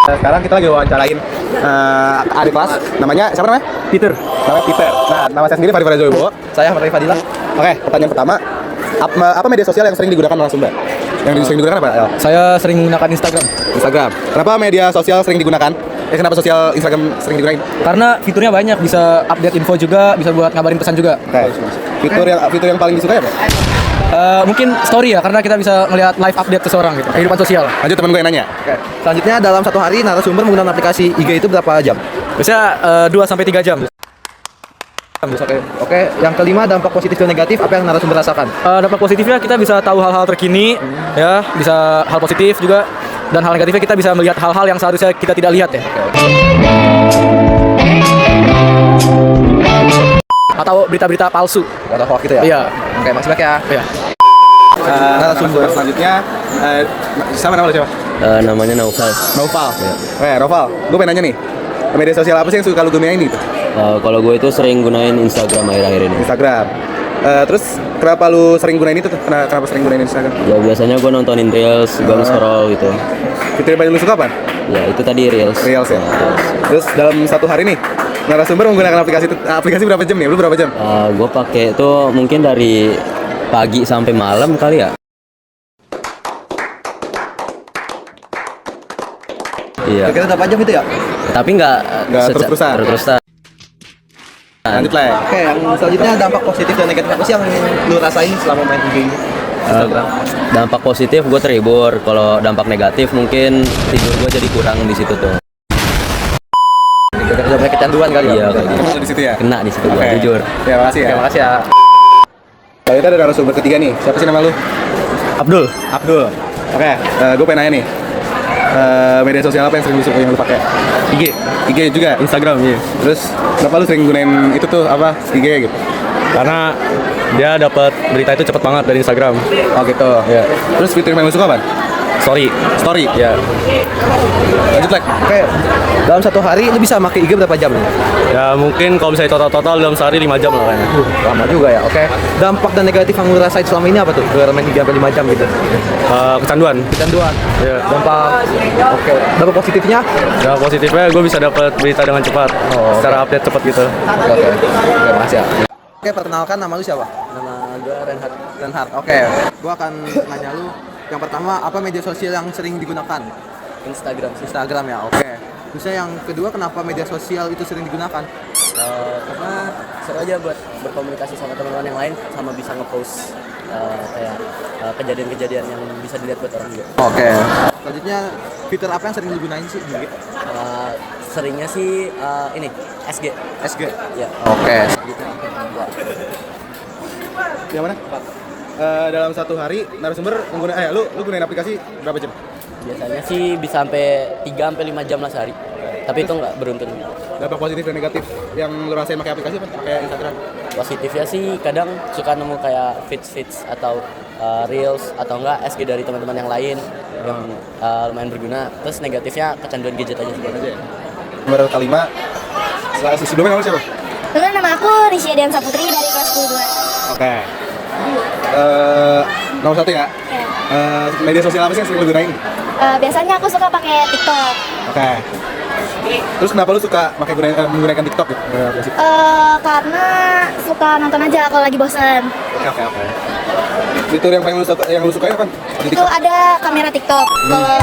Sekarang kita lagi wawancarain adik kelas, namanya siapa namanya? Peter. Namanya Peter. Nah, nama saya sendiri Fadil Reza Wibowo. Saya Ahmad Rifai Fadilah. Oke, pertanyaan pertama, apa media sosial yang sering digunakan orang Sumba? Yang sering digunakan apa? Saya sering menggunakan Instagram. Instagram. Kenapa media sosial sering digunakan? Kenapa sosial Instagram sering digunakan? Karena fiturnya banyak, bisa update info juga, bisa buat ngabarin pesan juga. Oke. Fitur yang paling disukai apa? Mungkin story ya, karena kita bisa ngelihat live update seseorang gitu, kehidupan sosial. Lanjut teman gue yang nanya. Oke. Selanjutnya dalam satu hari narasumber menggunakan aplikasi IG itu berapa jam? Biasanya 2-3 jam. Oke. Yang kelima dampak positif dan negatif apa yang narasumber rasakan? Dampak positifnya kita bisa tahu hal-hal terkini, ya, bisa hal positif juga, dan hal negatifnya kita bisa melihat hal-hal yang seharusnya kita tidak lihat ya. Atau berita-berita palsu. Ada hoax gitu ya? Iya. Oke, makasih banyak ya. Iya. Narasumber selanjutnya, sama nama lo siapa? Namanya Naufal. Noval. Noval, gue pengen nanya nih, media sosial apa sih yang suka lu gunain itu? Kalau gue itu sering gunain Instagram akhir-akhir ini. Instagram. Terus kenapa lu sering gunain itu tuh? Kenapa sering gunain Instagram? Ya biasanya gue nontonin reels, gue scroll gitu. Fitur yang paling lu suka apa? Ya itu tadi reels. Reels ya. Terus dalam satu hari nih, narasumber menggunakan aplikasi berapa jam nih? Lu berapa jam? Gue pakai itu mungkin dari pagi sampai malam kali ya. Iya. Kira-kira berapa jam itu ya? Tapi nggak terus-terusan. terus-terusan. Lanjut lah ya. Oke, yang selanjutnya dampak positif dan negatif apa sih yang lu rasain selama main IG ini? Instagram. Dampak positif gue terhibur. Kalau dampak negatif mungkin tidur gue jadi kurang di situ tuh. Gara-gara banyak kecanduan kali ya? Iya kayak gitu. Kamu di situ ya? Kena di situ gue Oke. jujur. Ya, makasih ya. Oke, makasih ya. Lalu kita ada narasumber ketiga nih. Siapa sih nama lu? Abdul. Abdul. Oke, gue pengen nanya nih. Media sosial apa yang sering lu pakai? IG. IG juga. Instagram, iya. Terus kenapa lu sering gunain itu tuh apa? IG gitu? Karena dia dapat berita itu cepat banget dari Instagram. Oh gitu. Ya. Terus fitur yang paling lu suka apa? Story. Story. Ya. Lanjut like. Oke, dalam satu hari lu bisa pakai IG berapa jam? Ya mungkin kalau misalnya total dalam sehari 5 jam lah kayaknya. Lama juga ya, oke. Dampak dan negatif yang lu rasain selama ini apa tuh? Gara main IG sampai 5 jam gitu. Kecanduan. Kecanduan. Ya. Dampak, oke. Dampak positifnya? Ya positifnya gue bisa dapat berita dengan cepat, secara update cepat gitu. Oke, makasih ya. Oke, perkenalkan nama lu siapa? Nama gue Renhard. Renhard. Oke, gua akan nanya lu. Yang pertama, apa media sosial yang sering digunakan? Instagram sih. Instagram ya, oke. Terus yang kedua, kenapa media sosial itu sering digunakan? Karena seru aja buat berkomunikasi sama teman-teman yang lain, sama bisa ngepost kayak kejadian-kejadian yang bisa dilihat buat orang juga. Oke. Selanjutnya, fitur apa yang sering digunain sih? Seringnya sih ini SG. SG. Ya. Oke. Yang mana? Dalam satu hari narasumber menggunakan lu gunain aplikasi berapa jam? Biasanya sih bisa sampai 3-5 jam lah sehari. Tapi itu nggak beruntun. Dampak positif dan negatif yang lu rasain pakai aplikasi apa? Pakai Instagram. Positifnya sih kadang suka nemu kayak feeds atau reels atau enggak SG dari teman-teman yang lain yang lumayan berguna. Terus negatifnya kecanduan gadget aja sih. Nomor kelima. Sebelumnya nama lu siapa? Lalu nama aku Risya Dian Saputri dari kelas 12. Oke. Nomor satu ya. Media sosial apa sih yang sering lu gunain? Biasanya aku suka pakai TikTok. Oke. Terus kenapa lu suka menggunakan TikTok gitu? Karena suka nonton aja kalau lagi bosan. Oke. Fitur yang paling lu sukai apa? Di Itu TikTok? ada kamera TikTok. Kalau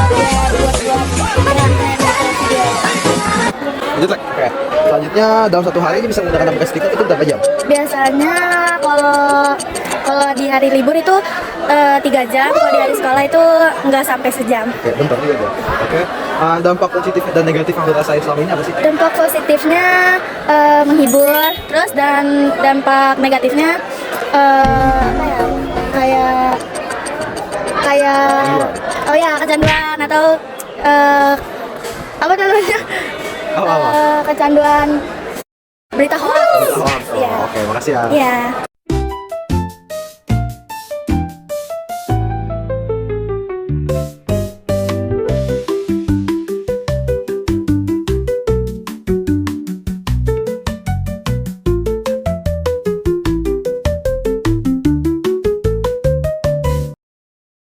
buat video. Lanjut lagi. Oke. Selanjutnya, dalam satu hari ini bisa menggunakan aplikasi TikTok itu berapa jam? Biasanya kalau di hari libur itu 3 jam, kalau di hari sekolah itu nggak sampai sejam. Oke, bentar juga ya. Oke. Dampak positif dan negatif yang lu rasain selama ini apa sih? Dampak positifnya menghibur, terus dan dampak negatifnya apa ya? Kayak kecanduan atau apa namanya? Kecanduan berita hoax. Oke, makasih ya. Iya.